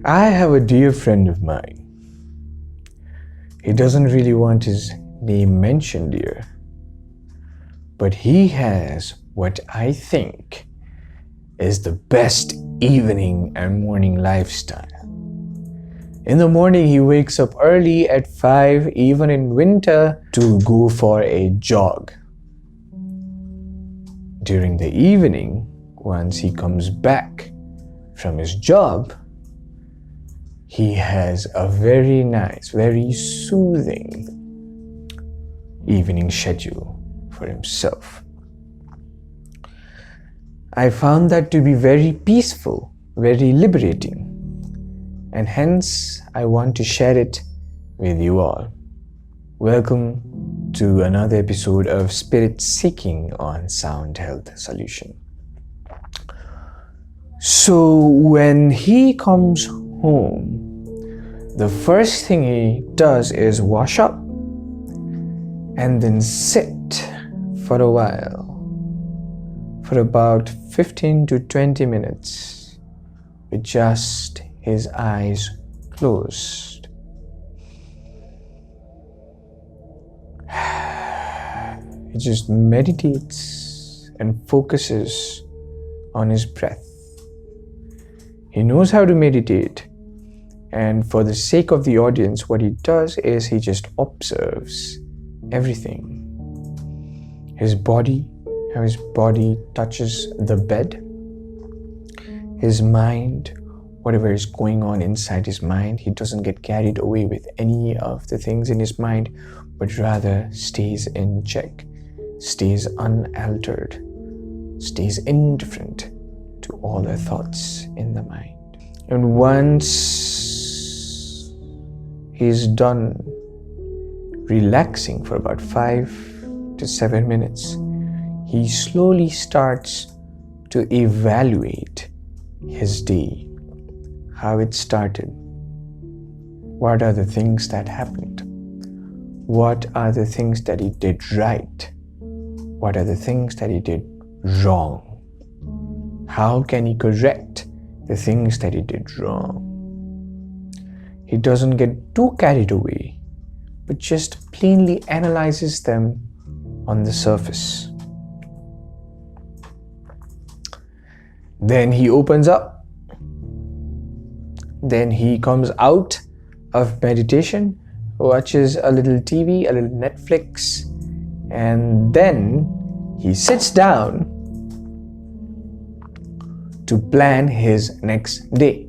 I have a dear friend of mine. He doesn't really want his name mentioned here, but he has what I think is the best evening and morning lifestyle. In the morning, he wakes up early at 5, even in winter, to go for a jog. During the evening, once he comes back from his job, he has a very nice, very soothing evening schedule for himself. I found that to be very peaceful, very liberating, and hence I want to share it with you all. Welcome to another episode of Spirit Seeking on Sound Health Solution. So when he comes home, the first thing he does is wash up and then sit for a while, for about 15 to 20 minutes, with just his eyes closed. He just meditates and focuses on his breath. He knows how to meditate, and for the sake of the audience, what he does is he just observes everything. His body, how his body touches the bed, his mind, whatever is going on inside his mind. He doesn't get carried away with any of the things in his mind, but rather stays in check, stays unaltered, stays indifferent to all the thoughts in the mind. And once he's done relaxing for about 5 to 7 minutes, he slowly starts to evaluate his day, how it started, what are the things that happened, what are the things that he did right, what are the things that he did wrong, how can he correct the things that he did wrong. He doesn't get too carried away, but just plainly analyzes them on the surface. Then he opens up. Then he comes out of meditation, watches a little TV, a little Netflix, and then he sits down to plan his next day.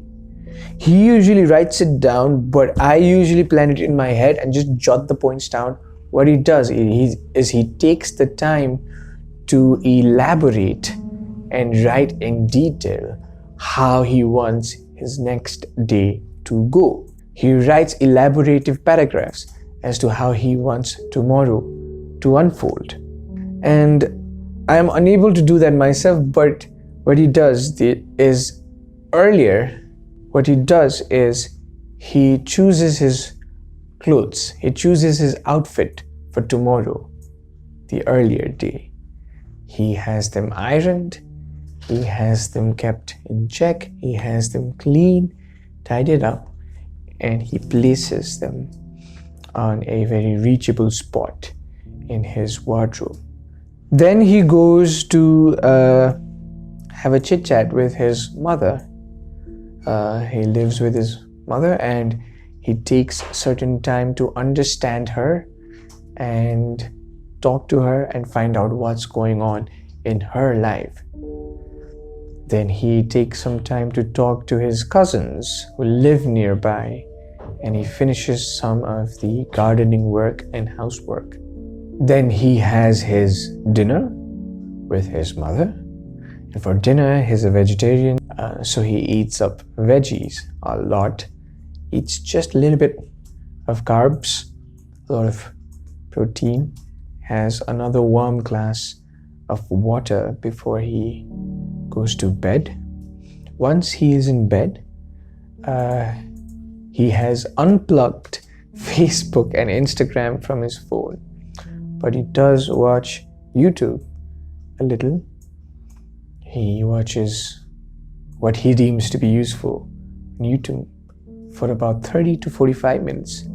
He usually writes it down, but I usually plan it in my head and just jot the points down. What he does is he takes the time to elaborate and write in detail how he wants his next day to go. He writes elaborative paragraphs as to how he wants tomorrow to unfold. And I am unable to do that myself, but what he does is he chooses his clothes, he chooses his outfit for tomorrow, the earlier day. He has them ironed, he has them kept in check, he has them clean, tidied up, and he places them on a very reachable spot in his wardrobe. Then he goes to have a chit chat with his mother. He lives with his mother and he takes certain time to understand her and talk to her and find out what's going on in her life. Then he takes some time to talk to his cousins who live nearby, and he finishes some of the gardening work and housework. Then he has his dinner with his mother. And for dinner, he's a vegetarian, so he eats up veggies a lot, eats just a little bit of carbs, a lot of protein, has another warm glass of water before he goes to bed. Once he is in bed, he has unplugged Facebook and Instagram from his phone, but he does watch YouTube a little. He watches what he deems to be useful on YouTube for about 30 to 45 minutes.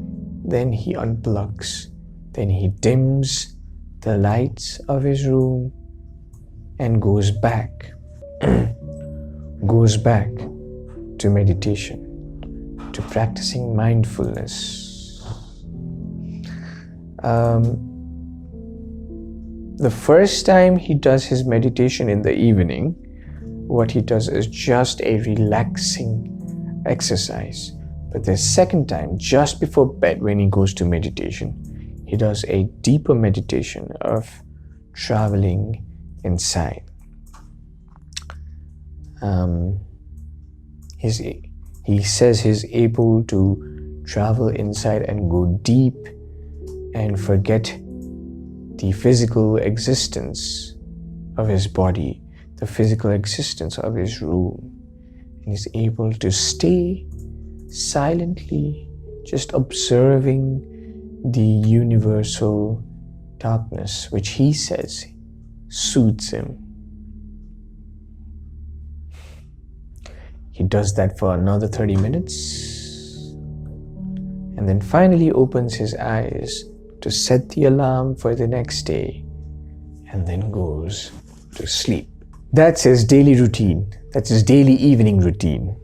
Then he unplugs. Then he dims the lights of his room and goes back to meditation, to practicing mindfulness. The first time he does his meditation in the evening, what he does is just a relaxing exercise. But the second time, just before bed, when he goes to meditation, he does a deeper meditation of traveling inside. He says he's able to travel inside and go deep and forget the physical existence of his body, the physical existence of his room. And he's able to stay silently, just observing the universal darkness, which he says soothes him. He does that for another 30 minutes and then finally opens his eyes to set the alarm for the next day and then goes to sleep. That's his daily routine. That's his daily evening routine.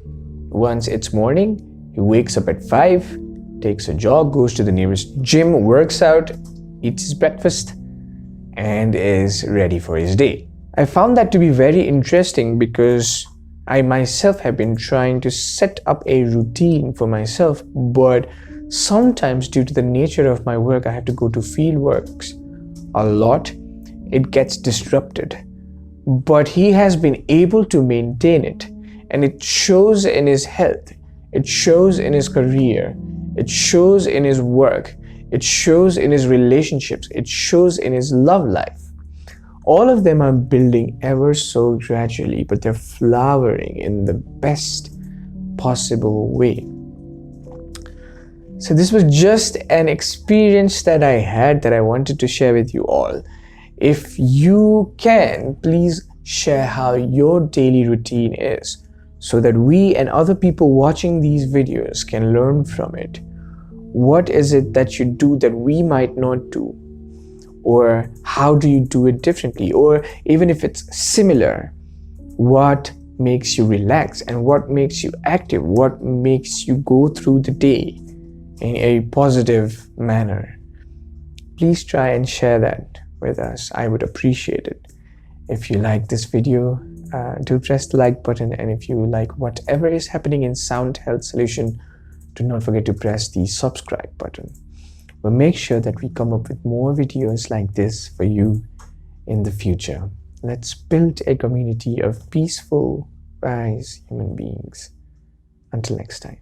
Once it's morning, he wakes up at 5, takes a jog, goes to the nearest gym, works out, eats his breakfast, and is ready for his day. I found that to be very interesting because I myself have been trying to set up a routine for myself, but sometimes due to the nature of my work, I have to go to field works a lot. It gets disrupted. But he has been able to maintain it, and it shows in his health, it shows in his career, it shows in his work, it shows in his relationships, it shows in his love life. All of them are building ever so gradually, but they're flowering in the best possible way. So this was just an experience that I had that I wanted to share with you all. If you can, please share how your daily routine is so that we and other people watching these videos can learn from it. What is it that you do that we might not do? Or how do you do it differently? Or even if it's similar, what makes you relax and what makes you active? What makes you go through the day in a positive manner? Please try and share that with us. I would appreciate it. If you like this video, do press the like button, and if you like whatever is happening in Sound Health Solution, do not forget to press the subscribe button. We'll make sure that we come up with more videos like this for you in the future. Let's build a community of peaceful, wise human beings. Until next time.